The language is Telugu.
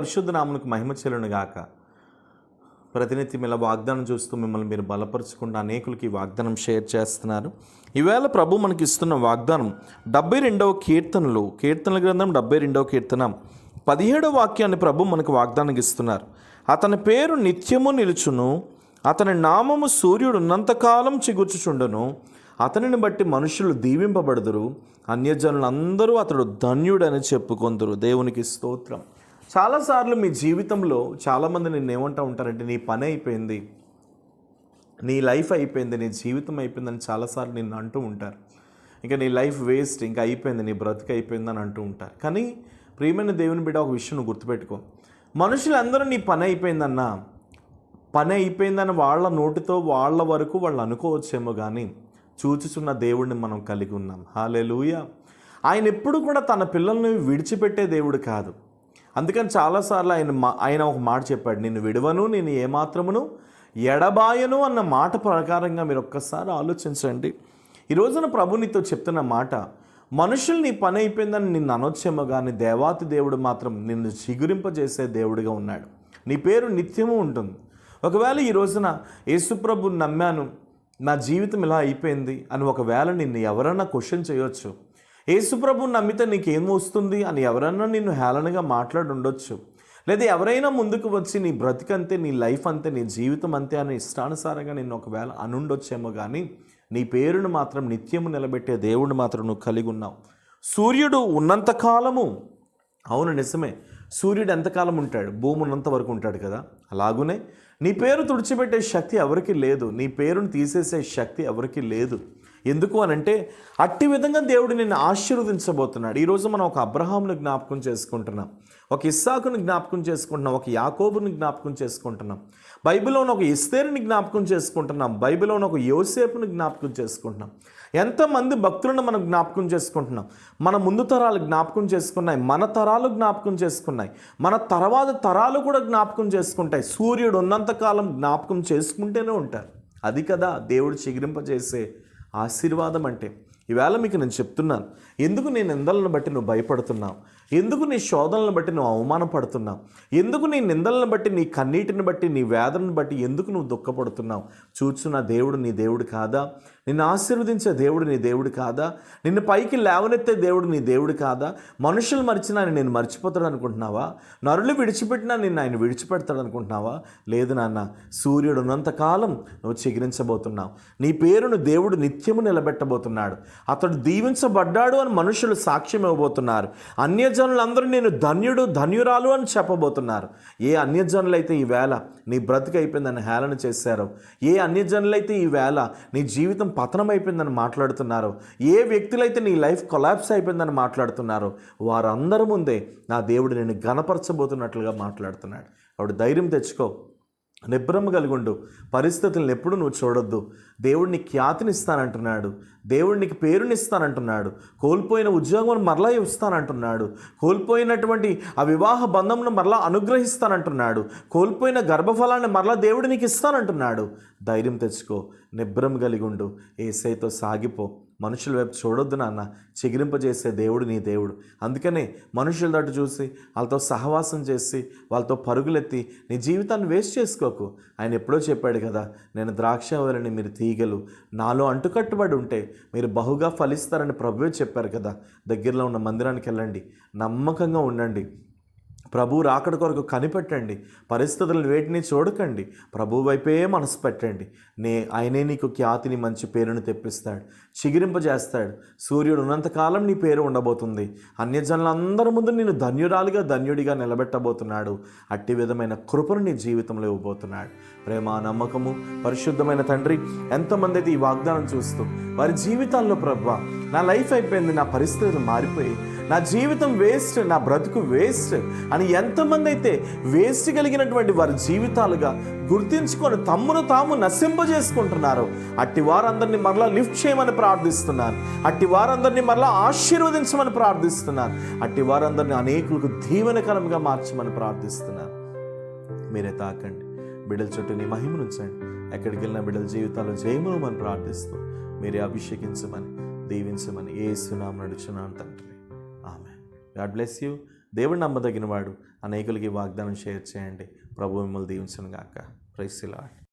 పరిశుద్ధ నామమునకు మహిమ చెల్లును గాక. ప్రతినిత్యం ఇలా వాగ్దానం చూస్తూ మిమ్మల్ని మీరు బలపరచుకుంటూ అనేకులకి వాగ్దానం షేర్ చేస్తున్నారు. ఈవేళ ప్రభు మనకి ఇస్తున్న వాగ్దానం 72వ కీర్తనల గ్రంథం 72వ కీర్తన 17వ వాక్యాన్ని ప్రభు మనకు వాగ్దానం ఇస్తున్నారు. అతని పేరు నిత్యము నిలుచును, అతని నామము సూర్యుడు ఉన్నంతకాలం చిగుర్చుచుండును. అతనిని బట్టి మనుషులు దీవింపబడుదురు, అన్యజనులందరూ అతడు ధన్యుడని చెప్పుకొందురు. దేవునికి స్తోత్రం. చాలాసార్లు మీ జీవితంలో చాలామంది నిన్ను ఏమంటూ ఉంటారంటే, నీ పని అయిపోయింది, నీ లైఫ్ అయిపోయింది, నీ జీవితం అయిపోయిందని చాలాసార్లు నిన్ను అంటూ ఉంటారు. ఇంకా నీ లైఫ్ వేస్ట్, ఇంకా అయిపోయింది, నీ బ్రతుకు అయిపోయిందని అంటూ ఉంటారు. కానీ ప్రియమైన దేవుని బిడ్డ, ఒక విషయం నువ్వు గుర్తుపెట్టుకో. మనుషులందరూ నీ పని అయిపోయిందని వాళ్ళ నోటితో వాళ్ళ వరకు వాళ్ళు అనుకోవచ్చేమో, కానీ చూచుచున్న దేవుడిని మనం కలిగి ఉన్నాం. హల్లెలూయా. ఆయన ఎప్పుడు కూడా తన పిల్లల్ని విడిచిపెట్టే దేవుడు కాదు. అందుకని చాలాసార్లు ఆయన ఒక మాట చెప్పాడు, నిన్ను విడువను, నేను ఏమాత్రమును ఎడబాయను అన్న మాట ప్రకారంగా మీరు ఒక్కసారి ఆలోచించండి. ఈ రోజున ప్రభు నీతో చెప్తున్న మాట, మనుషులు నీ పని అయిపోయిందని నిన్ను అనొచ్చేమో, కానీ దేవాతి దేవుడు మాత్రం నిన్ను చిగురింపజేసే దేవుడిగా ఉన్నాడు. నీ పేరు నిత్యము ఉంటుంది. ఒకవేళ ఈ రోజున యేసుప్రభుని నమ్మాను, నా జీవితం ఇలా అయిపోయింది అని ఒకవేళ నిన్ను ఎవరన్నా క్వశ్చన్ చేయొచ్చు. యేసుప్రభుని నమ్మితే నీకేం వస్తుంది అని ఎవరన్నా నిన్ను హేళనగా మాట్లాడి ఉండొచ్చు. లేదా ఎవరైనా ముందుకు వచ్చి నీ బ్రతికంతే, నీ లైఫ్ అంతే, నీ జీవితం అంతే అని ఇష్టానుసారంగా నిన్ను ఒకవేళ అనుండొచ్చేమో, కానీ నీ పేరును మాత్రం నిత్యము నిలబెట్టే దేవుడిని మాత్రం నువ్వు కలిగి ఉన్నావు. సూర్యుడు ఉన్నంతకాలము, అవును నిజమే, సూర్యుడు ఎంతకాలం ఉంటాడు? భూమి ఉన్నంత వరకు ఉంటాడు కదా. అలాగునే నీ పేరు తుడిచిపెట్టే శక్తి ఎవరికి లేదు, నీ పేరును తీసేసే శక్తి ఎవరికి లేదు. ఎందుకు అనంటే, అట్టి విధంగా దేవుడు నిన్ను ఆశీర్వదించబోతున్నాడు. ఈరోజు మనం ఒక అబ్రహాముని జ్ఞాపకం చేసుకుంటున్నాం, ఒక ఇస్సాకుని జ్ఞాపకం చేసుకుంటున్నాం, ఒక యాకోబుని జ్ఞాపకం చేసుకుంటున్నాం, బైబిల్లోని ఒక ఎస్తేరుని జ్ఞాపకం చేసుకుంటున్నాం, బైబిల్లోని ఒక యోసేపుని జ్ఞాపకం చేసుకుంటున్నాం. ఎంతమంది భక్తులను మనం జ్ఞాపకం చేసుకుంటున్నాం. మన ముందు తరాలు జ్ఞాపకం చేసుకున్నాయి, మన తరాలు జ్ఞాపకం చేసుకున్నాయి, మన తర్వాత తరాలు కూడా జ్ఞాపకం చేసుకుంటాయి. సూర్యుడు ఉన్నంతకాలం జ్ఞాపకం చేసుకుంటూనే ఉంటారు. అది కదా దేవుడు చిగురింపజేసే ఆశీర్వాదం అంటే. ఈవేళ మీకు నేను చెప్తున్నాను, ఎందుకు నీ నిందలను బట్టి నువ్వు భయపడుతున్నావు? ఎందుకు నీ శోధనలను బట్టి నువ్వు అవమానపడుతున్నావు? ఎందుకు నీ నిందలను బట్టి, నీ కన్నీటిని బట్టి, నీ వేదనను బట్టి ఎందుకు నువ్వు దుఃఖపడుతున్నావు? చూచున్న దేవుడు నీ దేవుడు కాదా? నిన్ను ఆశీర్వదించే దేవుడు నీ దేవుడు కాదా? నిన్ను పైకి లేవనెత్తే దేవుడు నీ దేవుడు కాదా? మనుషులు మరిచినా నేను మర్చిపోతాడు అనుకుంటున్నావా? నరులు విడిచిపెట్టినా నిన్ను ఆయన విడిచిపెడతాడు అనుకుంటున్నావా? లేదు నాన్న, సూర్యుడు ఉన్నంతకాలం నువ్వు చిగురించబోతున్నావు. నీ పేరును దేవుడు నిత్యము నిలబెట్టబోతున్నాడు. అతడు దీవించబడ్డాడు అని మనుషులు సాక్ష్యం ఇవ్వబోతున్నారు. అన్యజనులందరూ నేను ధన్యుడు, ధన్యురాలు అని చెప్పబోతున్నారు. ఏ అన్యజనులైతే ఈవేళ నీ బ్రతుకు అయిపోయిందని హేళన చేశారో, ఏ అన్యజనులైతే ఈవేళ నీ జీవితం పతనం అయిపోయిందని మాట్లాడుతున్నారో, ఏ వ్యక్తులైతే నీ లైఫ్ కొలాప్స్ అయిపోయిందని మాట్లాడుతున్నారో, వారందరి ముందే నా దేవుడు నేను ఘనపరచబోతున్నట్లుగా మాట్లాడుతున్నాడు. కాబట్టి ధైర్యం తెచ్చుకో, నిబ్రహ్మ కలిగి ఉండు. పరిస్థితులను ఎప్పుడు నువ్వు చూడొద్దు. దేవుడు నీకు ఖ్యాతిని ఇస్తానంటున్నాడు, దేవుడు నీకు పేరుని ఇస్తానంటున్నాడు, కోల్పోయిన ఉద్యోగం మరలా ఇస్తానంటున్నాడు, కోల్పోయినటువంటి ఆ వివాహ బంధంను మరలా అనుగ్రహిస్తానంటున్నాడు, కోల్పోయిన గర్భఫలాన్ని మరలా దేవుడు నీకు ఇస్తానంటున్నాడు. ధైర్యం తెచ్చుకో, నిబ్రహ్మ కలిగి ఉండు, యేసయ్యతో సాగిపో. మనుషుల వైపు చూడొద్దు నాన్న, చిగురింపజేసే దేవుడు నీ దేవుడు. అందుకనే మనుషుల తట్టు చూసి వాళ్ళతో సహవాసం చేసి వాళ్ళతో పరుగులెత్తి నీ జీవితాన్ని వేస్ట్ చేసుకోకు. ఆయన ఎప్పుడో చెప్పాడు కదా, నేను ద్రాక్షావళిని, మీరు తీగలు, నాలో అంటుకట్టుబడి ఉంటే మీరు బహుగా ఫలిస్తారని ప్రభువే చెప్పారు కదా. దగ్గరలో ఉన్న మందిరానికి వెళ్ళండి, నమ్మకంగా ఉండండి, ప్రభు రాకడ కొరకు కనిపెట్టండి, పరిస్థితులను వేటిని చూడకండి, ప్రభు వైపే మనసు పెట్టండి. ఆయనే నీకు ఖ్యాతిని, మంచి పేరును తెప్పిస్తాడు, చిగురింపజేస్తాడు. సూర్యుడు ఉన్నంతకాలం నీ పేరు ఉండబోతుంది. అన్యజనులందరి ముందు నేను ధన్యురాలిగా, ధన్యుడిగా నిలబెట్టబోతున్నాడు. అట్టి విధమైన కృపను నీ జీవితంలో ఇవ్వబోతున్నాడు. ప్రేమ, నమ్మకము, పరిశుద్ధమైన తండ్రి, ఎంతమంది అయితే ఈ వాగ్దానం చూస్తూ వారి జీవితాల్లో, ప్రభువా నా లైఫ్ అయిపోయింది, నా పరిస్థితులు మారిపోయి, నా జీవితం వేస్ట్, నా బ్రతుకు వేస్ట్ అని ఎంతమంది అయితే వేస్ట్ కలిగినటువంటి వారి జీవితాలుగా గుర్తించుకొని తమ్మును తాము నశింపజేసుకుంటున్నారో, అట్టి వారందరినీ మరలా లిఫ్ట్ చేయమని ప్రార్థిస్తున్నాను. అట్టి వారందరినీ మరలా ఆశీర్వదించమని ప్రార్థిస్తున్నాను. అట్టి వారందరినీ అనేకులకు దీవెనకరంగా మార్చమని ప్రార్థిస్తున్నాను. మీరే తాకండి, బిడ్డల చుట్టూ నీ మహిమను ఉంచండి. ఎక్కడికి వెళ్ళిన బిడ్డల జీవితాల్లో జయమును ప్రార్థిస్తూ మీరే అభిషేకించమని, దీవించమని యేసు నామమున అడుగుచున్నాను తండ్రి. ఆమేన్. God bless you. దేవుడు నమ్మదగిన వాడు. అనేకులకి వాగ్దానం షేర్ చేయండి. ప్రభు మిమ్మల్ని దీవించును గాక. Praise the lord.